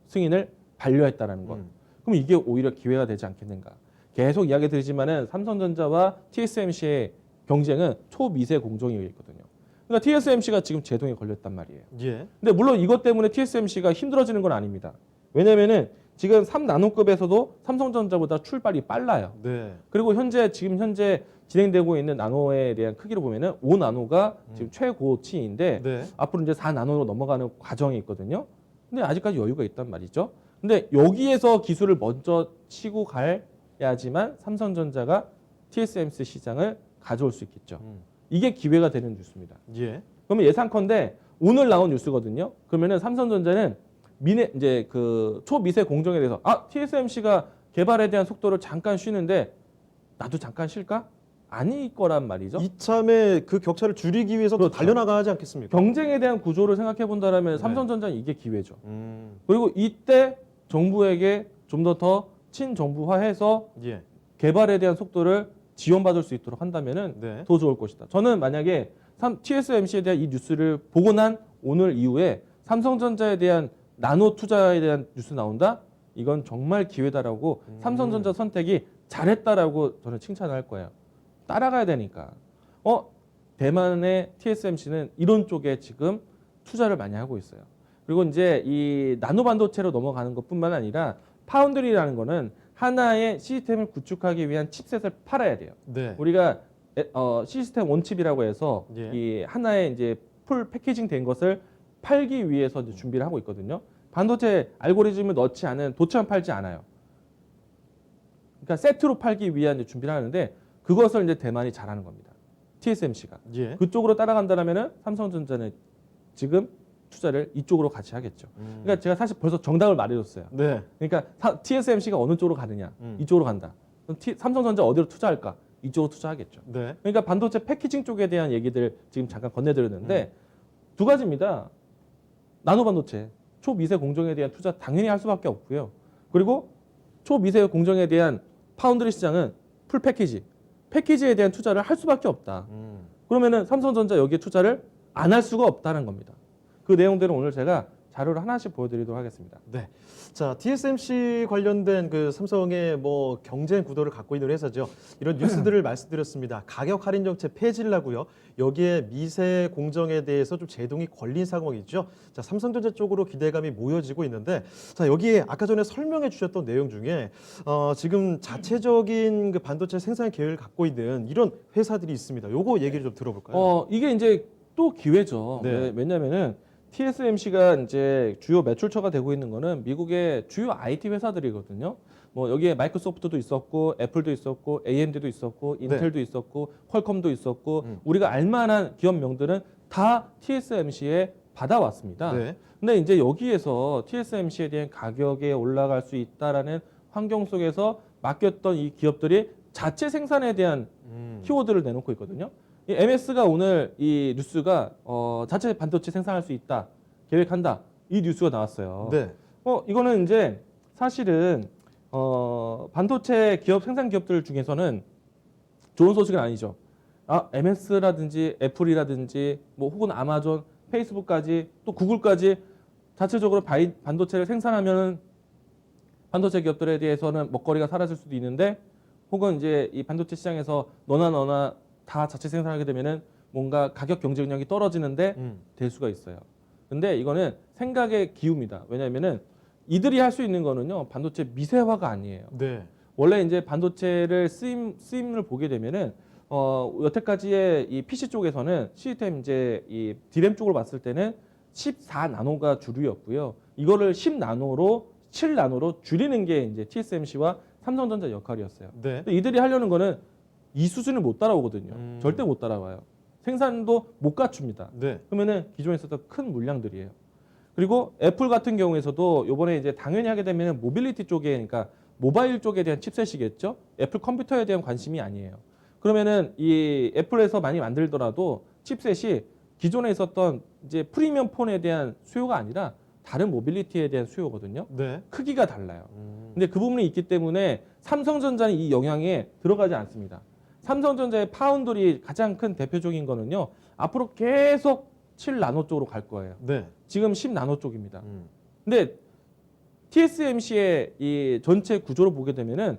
승인을 반려했다라는 것. 그럼 이게 오히려 기회가 되지 않겠는가? 계속 이야기 드리지만은 삼성전자와 TSMC의 경쟁은 초미세 공정이 있거든요. 그러니까 TSMC가 지금 제동에 걸렸단 말이에요. 예. 근데 물론 이것 때문에 TSMC가 힘들어지는 건 아닙니다. 왜냐면은 지금 3나노급에서도 삼성전자보다 출발이 빨라요. 네. 그리고 지금 현재 진행되고 있는 나노에 대한 크기를 보면은 5나노가 지금 최고치인데 네. 앞으로 이제 4나노로 넘어가는 과정이 있거든요. 근데 아직까지 여유가 있단 말이죠. 근데 여기에서 기술을 먼저 치고 가야지만 삼성전자가 TSMC 시장을 가져올 수 있겠죠. 이게 기회가 되는 뉴스입니다. 예. 그러면 예상컨대 오늘 나온 뉴스거든요. 그러면은 삼성전자는 이제 그 초미세 공정에 대해서 TSMC가 개발에 대한 속도를 잠깐 쉬는데 나도 잠깐 쉴까? 아닐 거란 말이죠. 이참에 그 격차를 줄이기 위해서 또 그렇죠. 달려나가지 않겠습니까? 경쟁에 대한 구조를 생각해 본다면 네. 삼성전자는 이게 기회죠. 그리고 이때 정부에게 좀 더 친정부화해서 예. 개발에 대한 속도를 지원받을 수 있도록 한다면은 네. 더 좋을 것이다. 저는 만약에 TSMC에 대한 이 뉴스를 보고 난 오늘 이후에 삼성전자에 대한 나노 투자에 대한 뉴스 나온다? 이건 정말 기회다라고 삼성전자 선택이 잘했다라고 저는 칭찬을 할 거예요. 따라가야 되니까. 대만의 TSMC는 이런 쪽에 지금 투자를 많이 하고 있어요. 그리고 이제 이 나노 반도체로 넘어가는 것뿐만 아니라 파운드리라는 거는 하나의 시스템을 구축하기 위한 칩셋을 팔아야 돼요. 네. 우리가 시스템 원칩이라고 해서 예. 이 하나의 이제 풀 패키징 된 것을 팔기 위해서 이제 준비를 하고 있거든요. 반도체 알고리즘을 넣지 않은 도체만 팔지 않아요. 그러니까 세트로 팔기 위한 이제 준비를 하는데 그것을 이제 대만이 잘하는 겁니다. TSMC가. 예. 그쪽으로 따라간다면은 삼성전자는 지금 투자를 이쪽으로 같이 하겠죠. 그러니까 제가 사실 벌써 정답을 말해줬어요. 네. 그러니까 TSMC가 어느 쪽으로 가느냐, 이쪽으로 간다. 그럼 삼성전자 어디로 투자할까? 이쪽으로 투자하겠죠. 네. 그러니까 반도체 패키징 쪽에 대한 얘기들 지금 잠깐 건네드렸는데 두 가지입니다. 나노 반도체, 초미세 공정에 대한 투자 당연히 할 수밖에 없고요. 그리고 초미세 공정에 대한 파운드리 시장은 풀 패키지에 대한 투자를 할 수밖에 없다. 그러면은 삼성전자 여기에 투자를 안 할 수가 없다는 겁니다. 그 내용들은 오늘 제가 자료를 하나씩 보여드리도록 하겠습니다. 네. 자, TSMC 관련된 그 삼성의 뭐 경쟁 구도를 갖고 있는 회사죠. 이런 뉴스들을 말씀드렸습니다. 가격 할인 정책 폐지를 하고요. 여기에 미세 공정에 대해서 좀 제동이 걸린 상황이죠. 자, 삼성전자 쪽으로 기대감이 모여지고 있는데, 자, 여기에 아까 전에 설명해 주셨던 내용 중에 지금 자체적인 그 반도체 생산 계획을 갖고 있는 이런 회사들이 있습니다. 요거 얘기를 좀 들어볼까요? 이게 이제 또 기회죠. 네. 왜냐면은 TSMC가 이제 주요 매출처가 되고 있는 거는 미국의 주요 IT 회사들이거든요. 뭐 여기에 마이크로소프트도 있었고, 애플도 있었고, AMD도 있었고, 인텔도 있었고, 퀄컴도 있었고, 우리가 알만한 기업명들은 다 TSMC에 받아왔습니다. 네. 근데 이제 여기에서 TSMC에 대한 가격에 올라갈 수 있다라는 환경 속에서 맡겼던 이 기업들이 자체 생산에 대한 키워드를 내놓고 있거든요. 이 MS가 오늘 이 뉴스가 자체 반도체 생산할 수 있다, 계획한다, 이 뉴스가 나왔어요. 네. 이거는 이제 사실은 반도체 기업 생산 기업들 중에서는 좋은 소식은 아니죠. MS라든지 애플이라든지 뭐 혹은 아마존, 페이스북까지 또 구글까지 자체적으로 반도체를 생산하면 반도체 기업들에 대해서는 먹거리가 사라질 수도 있는데, 혹은 이제 이 반도체 시장에서 너나 다 자체 생산하게 되면은 뭔가 가격 경쟁력이 떨어지는데 될 수가 있어요. 근데 이거는 생각의 기우입니다. 왜냐하면은 이들이 할 수 있는 거는요, 반도체 미세화가 아니에요. 네. 원래 이제 반도체를 쓰임을 보게 되면은 여태까지의 이 PC 쪽에서는 시스템 이제 이 디램 쪽으로 봤을 때는 14나노가 주류였고요. 이거를 10나노로 7나노로 줄이는 게 이제 TSMC와 삼성전자 역할이었어요. 네. 근데 이들이 하려는 거는 이 수준을 못 따라오거든요. 절대 못 따라와요. 생산도 못 갖춥니다. 네. 그러면은 기존에 있었던 큰 물량들이에요. 그리고 애플 같은 경우에서도 이번에 이제 당연히 하게 되면은 모빌리티 쪽에, 그러니까 모바일 쪽에 대한 칩셋이겠죠. 애플 컴퓨터에 대한 관심이 아니에요. 그러면은 이 애플에서 많이 만들더라도 칩셋이 기존에 있었던 이제 프리미엄 폰에 대한 수요가 아니라 다른 모빌리티에 대한 수요거든요. 네. 크기가 달라요. 근데 그 부분이 있기 때문에 삼성전자는 이 영향에 들어가지 않습니다. 삼성전자의 파운드리 가장 큰 대표적인 거는요, 앞으로 계속 7나노 쪽으로 갈 거예요. 네. 지금 10나노 쪽입니다. 근데 TSMC의 이 전체 구조를 보게 되면은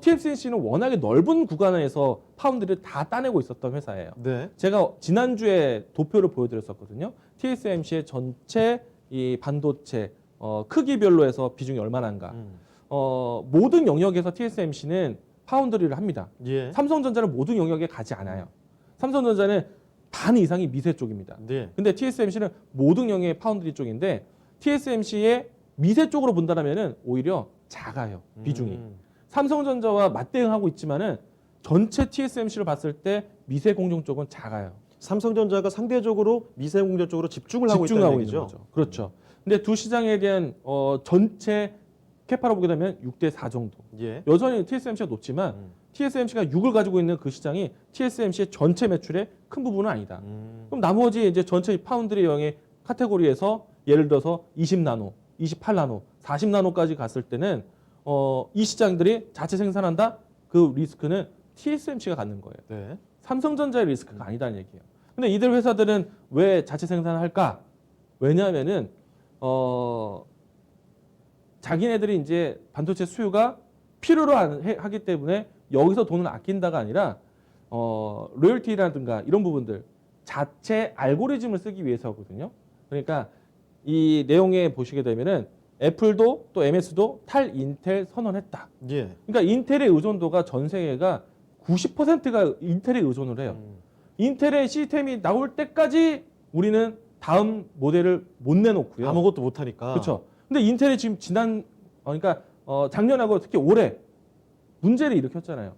TSMC는 워낙에 넓은 구간에서 파운드를 다 따내고 있었던 회사예요. 네. 제가 지난주에 도표를 보여드렸었거든요. TSMC의 전체 이 반도체 크기별로 해서 비중이 얼마나인가. 모든 영역에서 TSMC는 파운드리를 합니다. 예. 삼성전자는 모든 영역에 가지 않아요. 삼성전자는 반 이상이 미세 쪽입니다. 네. 근데 TSMC는 모든 영역의 파운드리 쪽인데, TSMC의 미세 쪽으로 본다면은 오히려 작아요, 비중이. 삼성전자와 맞대응하고 있지만은 전체 TSMC를 봤을 때 미세 공정 쪽은 작아요. 삼성전자가 상대적으로 미세공정 쪽으로 집중을 하고 있다는 집중하고 얘기죠. 있는 거죠. 그렇죠. 근데 두 시장에 대한 전체 캐파로 보게 되면 6대4 정도. 예. 여전히 TSMC가 높지만 TSMC가 6을 가지고 있는 그 시장이 TSMC의 전체 매출의 큰 부분은 아니다. 그럼 나머지 이제 전체 파운드리 영의 카테고리에서 예를 들어서 20나노, 28나노, 40나노까지 갔을 때는 이 시장들이 자체 생산한다? 그 리스크는 TSMC가 갖는 거예요. 네. 삼성전자의 리스크가 아니다는 얘기예요. 근데 이들 회사들은 왜 자체 생산을 할까? 왜냐하면은 자기네들이 이제 반도체 수요가 필요로 하기 때문에 여기서 돈을 아낀다가 아니라 로열티라든가 이런 부분들 자체 알고리즘을 쓰기 위해서거든요. 그러니까 이 내용에 보시게 되면은 애플도 또 MS도 탈인텔 선언했다. 예. 그러니까 인텔의 의존도가 전 세계가 90%가 인텔에 의존을 해요. 인텔의 시스템이 나올 때까지 우리는 다음 모델을 못 내놓고요. 아무것도 못 하니까. 그렇죠. 근데 인텔이 지금 그러니까 작년하고 특히 올해 문제를 일으켰잖아요.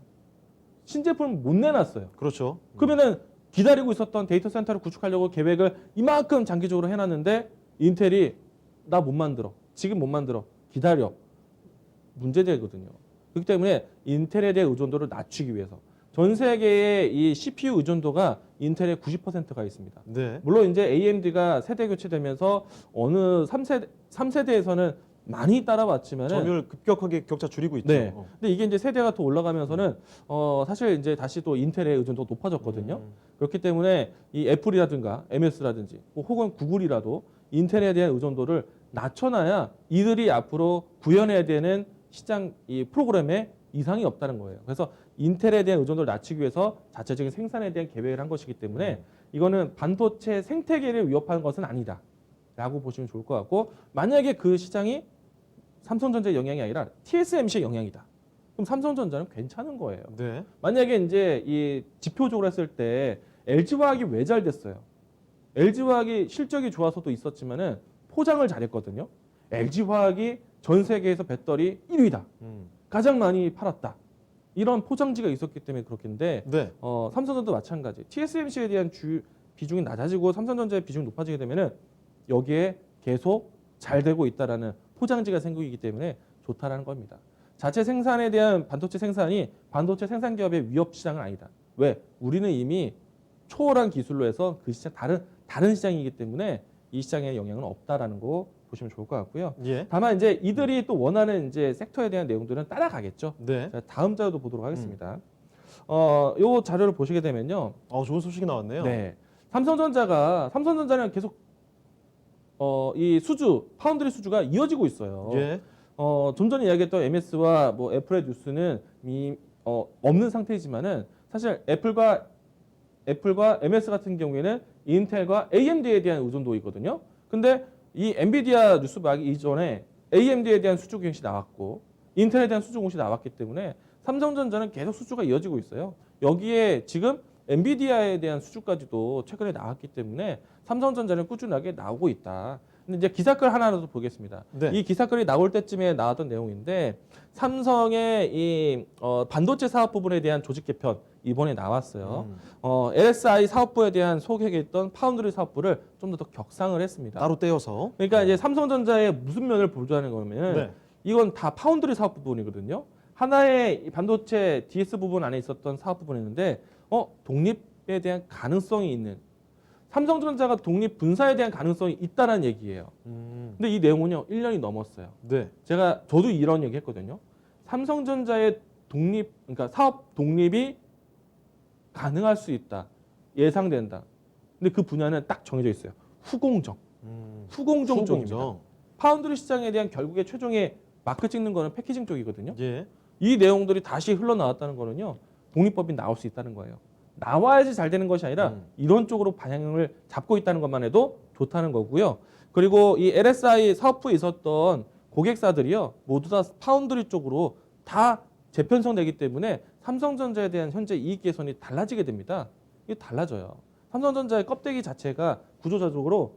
신제품을 못 내놨어요. 그렇죠. 그러면은 기다리고 있었던 데이터 센터를 구축하려고 계획을 이만큼 장기적으로 해놨는데 인텔이 나 못 만들어. 지금 못 만들어. 기다려. 문제되거든요. 그렇기 때문에 인텔에 대한 의존도를 낮추기 위해서 전 세계의 이 CPU 의존도가 인텔의 90%가 있습니다. 네. 물론 이제 AMD가 세대 교체되면서 어느 3세대에서는 많이 따라왔지만은 점유율 급격하게 격차 줄이고 있죠. 네. 근데 이게 이제 세대가 더 올라가면서는 사실 이제 다시 또 인텔의 의존도가 높아졌거든요. 그렇기 때문에 이 애플이라든가 MS라든지 혹은 구글이라도 인텔에 대한 의존도를 낮춰놔야 이들이 앞으로 구현해야 되는 시장 이 프로그램에 이상이 없다는 거예요. 그래서 인텔에 대한 의존도를 낮추기 위해서 자체적인 생산에 대한 계획을 한 것이기 때문에 이거는 반도체 생태계를 위협하는 것은 아니다라고 보시면 좋을 것 같고, 만약에 그 시장이 삼성전자의 영향이 아니라 TSMC의 영향이다. 그럼 삼성전자는 괜찮은 거예요. 네. 만약에 이제 이 지표적으로 했을 때 LG화학이 왜 잘 됐어요? LG화학이 실적이 좋아서도 있었지만은 포장을 잘했거든요. LG화학이 전 세계에서 배터리 1위다. 가장 많이 팔았다. 이런 포장지가 있었기 때문에 그렇겠는데 네. 삼성전자도 마찬가지. TSMC에 대한 비중이 낮아지고 삼성전자의 비중이 높아지게 되면은 여기에 계속 잘 되고 있다라는 포장지가 생기기 때문에 좋다라는 겁니다. 자체 생산에 대한 반도체 생산이 반도체 생산 기업의 위협 시장은 아니다. 왜? 우리는 이미 초월한 기술로 해서 그 시장 다른 시장이기 때문에 이 시장에 영향은 없다라는 거 보시면 좋을 것 같고요. 예. 다만 이제 이들이 또 원하는 이제 섹터에 대한 내용들은 따라가겠죠. 네. 자, 다음 자료도 보도록 하겠습니다. 요 자료를 보시게 되면요. 좋은 소식이 나왔네요. 네. 삼성전자는 계속 이 파운드리 수주가 이어지고 있어요. 예. 좀 전에 이야기했던 MS와 뭐 애플의 뉴스는 없는 상태이지만은 사실 애플과 MS 같은 경우에는 인텔과 AMD에 대한 의존도이거든요. 근데 이 엔비디아 뉴스 나기 이전에 AMD에 대한 수주 공시 나왔고 인텔에 대한 수주 공시 나왔기 때문에 삼성전자는 계속 수주가 이어지고 있어요. 여기에 지금 엔비디아에 대한 수주까지도 최근에 나왔기 때문에 삼성전자는 꾸준하게 나오고 있다. 근데 이제 기사글 하나라도 보겠습니다. 네. 이 기사글이 나올 때쯤에 나왔던 내용인데 삼성의 이 반도체 사업 부분에 대한 조직 개편 이번에 나왔어요. LSI 사업부에 대한 소개했던 파운드리 사업부를 좀 더 격상을 했습니다. 따로 떼어서. 그러니까 이제 삼성전자의 무슨 면을 보조하는 거냐면 네. 이건 다 파운드리 사업 부분이거든요. 하나의 이 반도체 DS 부분 안에 있었던 사업 부분이었는데 독립에 대한 가능성이 있는, 삼성전자가 독립 분사에 대한 가능성이 있다는 얘기예요. 근데 이 내용은요 1년이 넘었어요. 네. 저도 이런 얘기 했거든요. 삼성전자의 그러니까 사업 독립이 가능할 수 있다, 예상된다. 근데 그 분야는 딱 정해져 있어요. 후공정 쪽입니다. 파운드리 시장에 대한 결국에 최종의 마크 찍는 거는 패키징 쪽이거든요. 예. 이 내용들이 다시 흘러나왔다는 거는요, 독립법이 나올 수 있다는 거예요. 나와야지 잘 되는 것이 아니라 이런 쪽으로 방향을 잡고 있다는 것만 해도 좋다는 거고요. 그리고 이 LSI 사업부에 있었던 고객사들이요, 모두 다 파운드리 쪽으로 다 재편성되기 때문에 삼성전자에 대한 현재 이익 개선이 달라지게 됩니다. 이게 달라져요. 삼성전자의 껍데기 자체가 구조적으로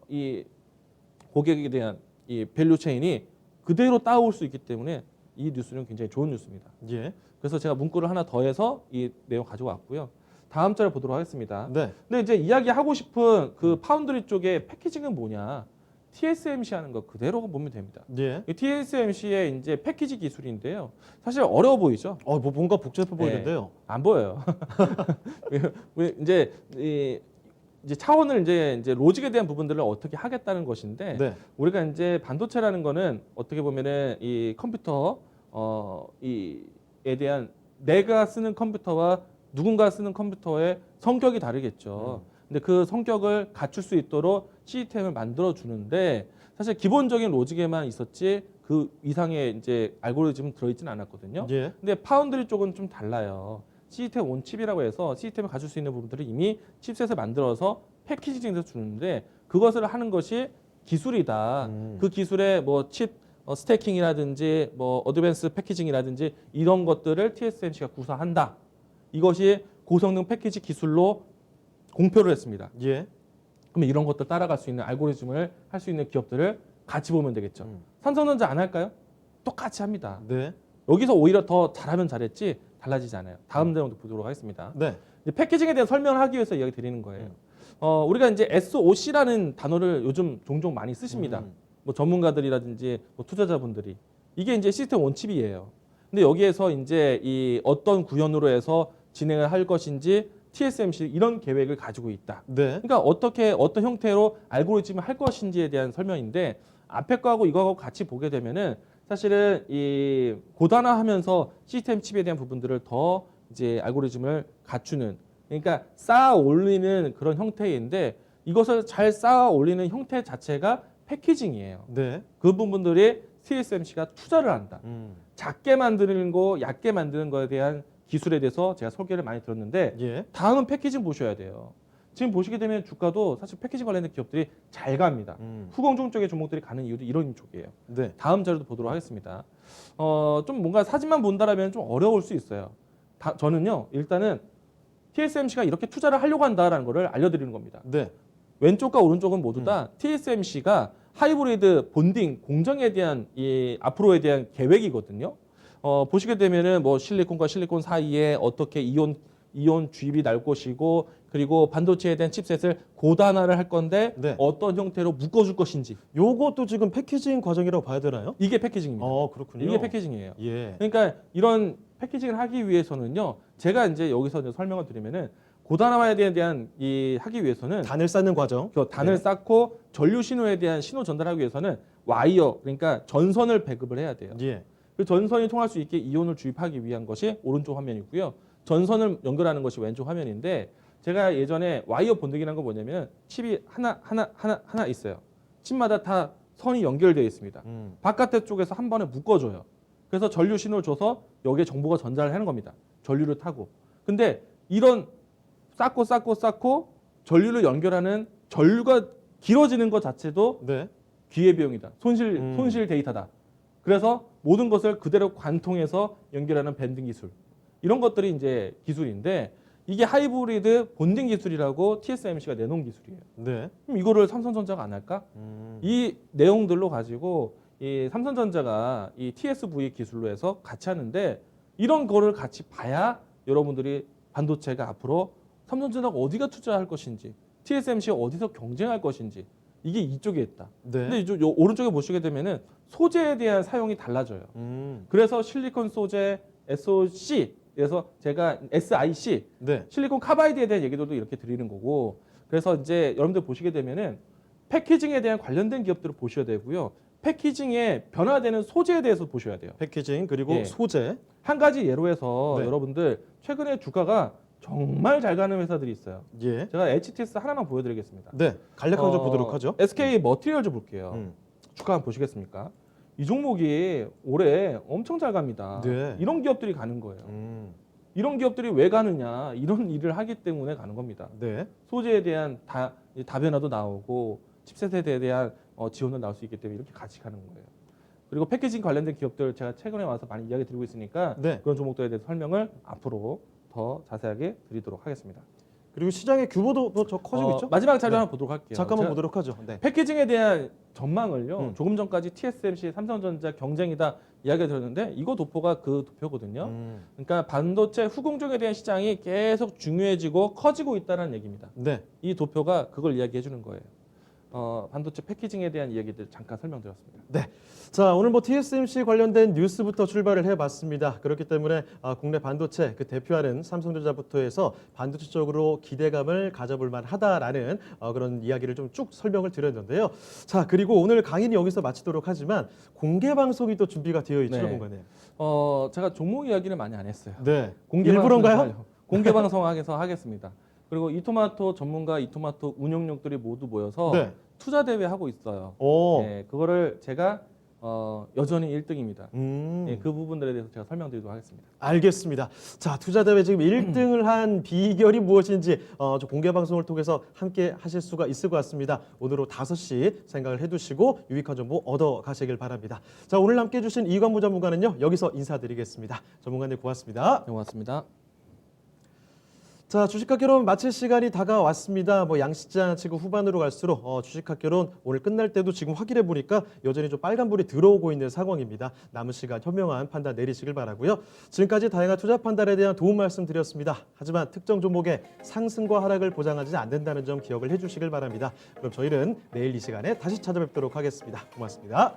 이 고객에 대한 이 밸류 체인이 그대로 따올 수 있기 때문에 이 뉴스는 굉장히 좋은 뉴스입니다. 예. 그래서 제가 문구를 하나 더해서 이 내용 가지고 왔고요. 다음 자료 보도록 하겠습니다. 네. 근데 이제 이야기하고 싶은 그 파운드리 쪽의 패키징은 뭐냐? TSMC 하는 거 그대로 보면 됩니다. 예. 이 TSMC의 이제 패키지 기술인데요. 사실 어려워 보이죠? 뭔가 복잡해 보이는데요. 안 보여요. 이제 이제 차원을 이제 로직에 대한 부분들을 어떻게 하겠다는 것인데, 네. 우리가 이제 반도체라는 거는 어떻게 보면은 이 컴퓨터 이에 대한 내가 쓰는 컴퓨터와 누군가 쓰는 컴퓨터의 성격이 다르겠죠. 근데 그 성격을 갖출 수 있도록 시스템을 만들어 주는데, 사실 기본적인 로직에만 있었지 그 이상의 이제 알고리즘은 들어있지는 않았거든요. 예. 근데 파운드리 쪽은 좀 달라요. 시스템 온 칩이라고 해서 시스템을 가질 수 있는 부분들을 이미 칩셋을 만들어서 패키징해서 주는데, 그것을 하는 것이 기술이다. 그 기술의 뭐 칩 스태킹이라든지 뭐 어드밴스 패키징이라든지 이런 것들을 TSMC가 구사한다. 이것이 고성능 패키지 기술로 공표를 했습니다. 예. 그러면 이런 것들 따라갈 수 있는 알고리즘을 할 수 있는 기업들을 같이 보면 되겠죠. 삼성전자 안 할까요? 똑같이 합니다. 네. 여기서 오히려 더 잘하면 잘했지 달라지지 않아요. 다음 내용도 보도록 하겠습니다. 네. 이제 패키징에 대한 설명을 하기 위해서 이야기 드리는 거예요. 우리가 이제 SOC라는 단어를 요즘 종종 많이 쓰십니다. 뭐 전문가들이라든지 뭐 투자자분들이. 이게 이제 시스템 원칩이에요. 근데 여기에서 이제 이 어떤 구현으로 해서 진행을 할 것인지 TSMC 이런 계획을 가지고 있다. 네. 그러니까 어떤 형태로 알고리즘을 할 것인지에 대한 설명인데, 앞에 거하고 이거하고 같이 보게 되면은 사실은 이 고단화하면서 시스템 칩에 대한 부분들을 더 이제 알고리즘을 갖추는, 그러니까 쌓아 올리는 그런 형태인데, 이것을 잘 쌓아 올리는 형태 자체가 패키징이에요. 네. 그 부분들이 TSMC가 투자를 한다. 작게 만드는 거, 얕게 만드는 거에 대한 기술에 대해서 제가 소개를 많이 들었는데 예. 다음은 패키징 보셔야 돼요. 지금 보시게 되면 주가도 사실 패키징 관련된 기업들이 잘 갑니다. 후공정 쪽의 종목들이 가는 이유도 이런 쪽이에요. 네. 다음 자료도 보도록 하겠습니다. 좀 뭔가 사진만 본다라면 좀 어려울 수 있어요. 저는요, 일단은 TSMC가 이렇게 투자를 하려고 한다라는 거를 알려드리는 겁니다. 네. 왼쪽과 오른쪽은 모두 다 TSMC가 하이브리드 본딩 공정에 대한 이 앞으로에 대한 계획이거든요. 보시게 되면은 뭐 실리콘과 실리콘 사이에 어떻게 이온 주입이 날 것이고 그리고 반도체에 대한 칩셋을 고단화를 할 건데 네. 어떤 형태로 묶어줄 것인지 요것도 지금 패키징 과정이라고 봐야 되나요? 이게 패키징입니다. 그렇군요. 이게 패키징이에요. 예. 그러니까 이런 패키징을 하기 위해서는요, 제가 이제 여기서 이제 설명을 드리면은 고단화에 대한 하기 위해서는 단을 쌓는 과정. 그 단을 쌓고 전류 신호에 대한 신호 전달하기 위해서는 와이어, 그러니까 전선을 배급을 해야 돼요. 예. 그 전선이 통할 수 있게 이온을 주입하기 위한 것이 오른쪽 화면이고요. 전선을 연결하는 것이 왼쪽 화면인데 제가 예전에 와이어 본딩이라는 건 뭐냐면 칩이 하나 있어요. 칩마다 다 선이 연결되어 있습니다. 바깥에 쪽에서 한 번에 묶어줘요. 그래서 전류 신호를 줘서 여기에 정보가 전달을 하는 겁니다. 전류를 타고. 근데 이런 쌓고 전류를 연결하는 전류가 길어지는 것 자체도 네. 기회비용이다. 손실 데이터다. 그래서 모든 것을 그대로 관통해서 연결하는 밴딩 기술. 이런 것들이 이제 기술인데 이게 하이브리드 본딩 기술이라고 TSMC가 내놓은 기술이에요. 네. 그럼 이거를 삼성전자가 안 할까? 이 내용들로 가지고 이 삼성전자가 이 TSV 기술로 해서 같이 하는데 이런 거를 같이 봐야 여러분들이 반도체가 앞으로 삼성전자가 어디가 투자할 것인지 TSMC가 어디서 경쟁할 것인지 이게 이쪽에 있다. 네. 근데 이쪽 오른쪽에 보시게 되면은 소재에 대한 사용이 달라져요. 그래서 실리콘 소재, SOC, 그래서 제가 SiC, 네. 실리콘 카바이드에 대한 얘기들도 이렇게 드리는 거고. 그래서 이제 여러분들 보시게 되면은 패키징에 대한 관련된 기업들을 보셔야 되고요. 패키징에 변화되는 소재에 대해서 보셔야 돼요. 패키징 그리고 예. 소재. 한 가지 예로 해서 네. 여러분들 최근에 주가가 정말 잘 가는 회사들이 있어요. 예. 제가 HTS 하나만 보여드리겠습니다. 네. 간략하게 좀 보도록 하죠. SK 머티리얼즈 볼게요. 음. 주가 한번 보시겠습니까? 이 종목이 올해 엄청 잘 갑니다. 네. 이런 기업들이 가는 거예요. 이런 기업들이 왜 가느냐? 이런 일을 하기 때문에 가는 겁니다. 네. 소재에 대한 다변화도 나오고 칩셋에 대한 지원도 나올 수 있기 때문에 이렇게 같이 가는 거예요. 그리고 패키징 관련된 기업들 제가 최근에 와서 많이 이야기 드리고 있으니까 네. 그런 종목들에 대해서 설명을 앞으로 더 자세하게 드리도록 하겠습니다. 그리고 시장의 규모도 더 커지고 있죠? 마지막 자료 네. 하나 보도록 할게요. 잠깐만 제가 보도록 하죠. 네. 패키징에 대한 전망을요. 조금 전까지 TSMC, 삼성전자 경쟁이다 이야기가 들었는데 이거 도표가 그 도표거든요. 그러니까 반도체 후공정에 대한 시장이 계속 중요해지고 커지고 있다는 얘기입니다. 네. 이 도표가 그걸 이야기해 주는 거예요. 반도체 패키징에 대한 이야기들 잠깐 설명드렸습니다. 네. 자, 오늘 뭐 TSMC 관련된 뉴스부터 출발을 해봤습니다. 그렇기 때문에 국내 반도체 그 대표하는 삼성전자부터 해서 반도체 쪽으로 기대감을 가져볼 만하다라는 그런 이야기를 좀 쭉 설명을 드렸는데요. 자, 그리고 오늘 강의는 여기서 마치도록 하지만 공개 방송이 또 준비가 되어 있죠, 네. 공간에. 제가 종목 이야기를 많이 안 했어요. 네. 공개 일부러인가요? 방송을 공개 방송에서 하겠습니다. 그리고 이토마토 전문가, 이토마토 운영력들이 모두 모여서 네. 투자 대회 하고 있어요. 오. 네, 그거를 제가 여전히 1등입니다. 음. 네, 그 부분들에 대해서 제가 설명드리도록 하겠습니다. 알겠습니다. 자, 투자대회 지금 1등을 한 비결이 무엇인지 저 공개 방송을 통해서 함께 하실 수가 있을 것 같습니다. 오늘 오후 5시 생각을 해두시고 유익한 정보 얻어 가시길 바랍니다. 자, 오늘 함께 해주신 이관부 전문가는요, 여기서 인사드리겠습니다. 전문가님 고맙습니다. 네, 고맙습니다. 자, 주식학개론 마칠 시간이 다가왔습니다. 뭐 양시장 지금 후반으로 갈수록 주식학개론 오늘 끝날 때도 지금 확인해 보니까 여전히 좀 빨간불이 들어오고 있는 상황입니다. 남은 시간 현명한 판단 내리시길 바라고요. 지금까지 다양한 투자 판단에 대한 도움 말씀드렸습니다. 하지만 특정 종목의 상승과 하락을 보장하지 않는다는 점 기억을 해주시길 바랍니다. 그럼 저희는 내일 이 시간에 다시 찾아뵙도록 하겠습니다. 고맙습니다.